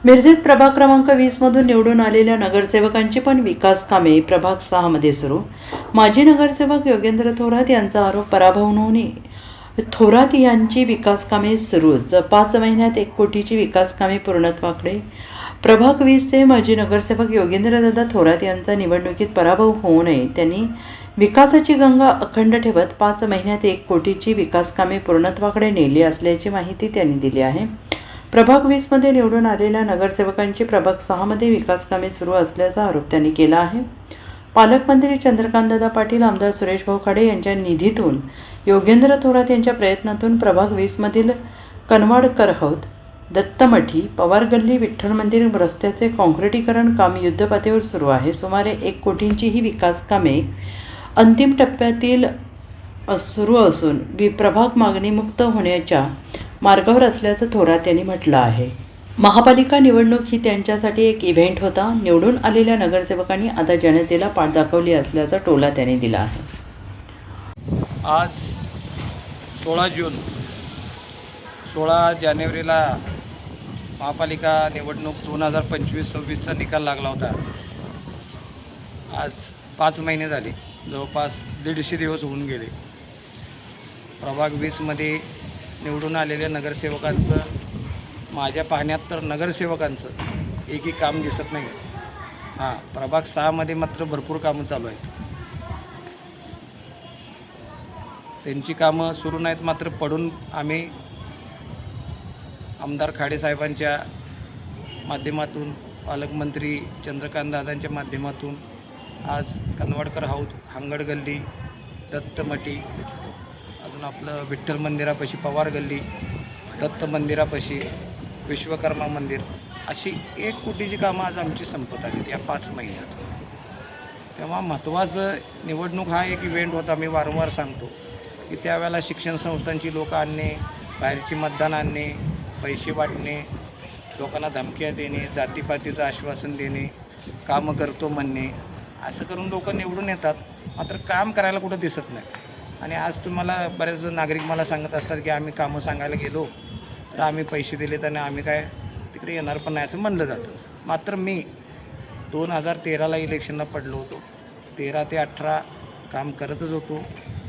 मिरजेत प्रभाग क्रमांक 20 मधून निवडून आलेल्या नगरसेवकांची पण विकास कामे प्रभाग 6 मध्ये सुरू। माजी नगरसेवक योगेंद्र थोरात यांचा आरोप पराभव नोंदणी। थोरात यांची विकास कामे सुरूच, 5 महिन्यात 1 कोटीची विकास कामे पूर्णत्वाकडे। प्रभाग 20 चे माजी नगरसेवक योगेंद्रदादा थोरात यांचा निवडणुकीत पराभव होऊ नये, त्यांनी विकासाची गंगा अखंड ठेवत 5 महिन्यात 1 कोटीची विकास कामे पूर्णत्वाकडे नेली असल्याची माहिती त्यांनी दिली आहे। प्रभाग 20 मध्ये निवडून आलेल्या नगरसेवकांची प्रभाग 6 मध्ये विकास कामे सुरू असल्याचा आरोप त्यांनी केला आहे। पालकमंत्री चंद्रकांतदादा पाटील, आमदार सुरेश भाऊ खाडे यांच्या निधीतून योगेंद्र थोरात यांच्या प्रयत्नातून प्रभाग 20 मधील कनवाडकर हौद, दत्तमठी, पवार गल्ली, विठ्ठल मंदिर रस्त्याचे काँक्रिटीकरण काम युद्धपातळीवर सुरू आहे। सुमारे 1 कोटींची ही विकास कामे अंतिम टप्प्यातील सुरू असून प्रभाग मागणीमुक्त होण्याच्या मार्गावर असल्याचं थोरात यांनी म्हटलं आहे। महापालिका निवडणूक ही त्यांच्यासाठी एक इव्हेंट होता। निवडून आलेल्या नगरसेवकांनी आता जनतेला पाठ दाखवली असल्याचा टोला त्यांनी दिला आहे। आज 16 जून 16 जानेवारीला महापालिका निवडणूक 2025-26चा निकाल लागला होता। आज 5 महिने झाले, जवळपास 150 दिवस होऊन गेले। प्रभाग 20मध्ये निवडून आलेल्या नगरसेवकांचं, माझ्या पाहण्यात तर नगरसेवकांचं एकही काम दिसत नाही। प्रभाग 6 मध्ये मात्र भरपूर कामं चालू आहेत। त्यांची कामं सुरू नाहीत, मात्र पडून आम्ही आमदार खाडे साहेबांच्या माध्यमातून, पालकमंत्री चंद्रकांतदादांच्या माध्यमातून आज कनवाडकर हौद, हांगड गल्ली, दत्तमठी, अजून आपलं विठ्ठल मंदिरापाशी पवार गल्ली, दत्त मंदिरापाशी विश्वकर्मा मंदिर, अशी 1 कोटीची कामं आज आमची संपत आली या 5 महिन्यात। तेव्हा महत्त्वाचं, निवडणूक हा एक इव्हेंट होता। मी वारंवार सांगतो की त्यावेळेला शिक्षण संस्थांची लोक आणणे, बाहेरची मतदान आणणे, पैसे वाटणे, लोकांना धमक्या देणे, जातीपातीचं आश्वासन देणे, कामं करतो म्हणणे, असं करून लोक निवडून येतात, मात्र काम करायला कुठं दिसत नाही। आणि आज तुम्हाला बरेच नागरिक मला सांगत असतात की आम्ही कामं सांगायला गेलो तर आम्ही पैसे दिलेत आणि आम्ही काय तिकडे येणार पण नाही, असं म्हणलं जातं। मात्र मी 2013ला इलेक्शनला पडलो होतो, 13 ते 18 काम करतच होतो,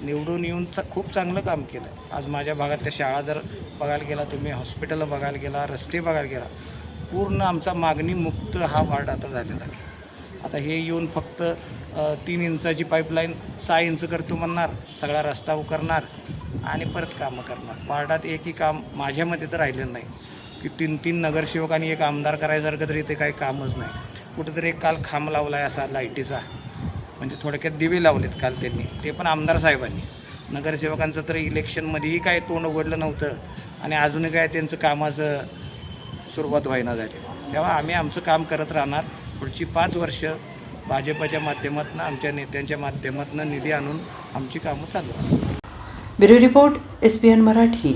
निवडून येऊन खूप चांगलं काम केलं। आज माझ्या भागातल्या शाळा जर बघायला गेला, तुम्ही हॉस्पिटल बघायला गेला, रस्ते बघायला गेला, पूर्ण आमचा मागणीमुक्त हा वार्ड आता झालेला आहे। आता हे येऊन फक्त 3 इंचाची पाईपलाईन 6 इंच करतो म्हणणार, सगळा रस्ता उकरणार आणि परत कामं करणार। वार्डात एकही काम माझ्या मते तर राहिलेलं नाही की 3-3 नगरसेवक आणि एक आमदार करायसारखं तरी इथे काही कामच नाही। कुठंतरी एक काल खांब लावला आहे असा लाईटीचा, म्हणजे थोडक्यात दिवे लावलेत काल त्यांनी, ते पण आमदार साहेबांनी। नगरसेवकांचं तर इलेक्शनमध्येही काय तोंड उघडलं नव्हतं आणि अजूनही काय त्यांचं कामाचं सुरुवात व्हायना झाली। तेव्हा आम्ही आमचं काम करत राहणार। पुढची 5 वर्ष भाजपच्या माध्यमातून, आमच्या नेत्यांच्या माध्यमातून निधी आणून आमची कामं चालू आहेत। Bureau report, SPN Marathi.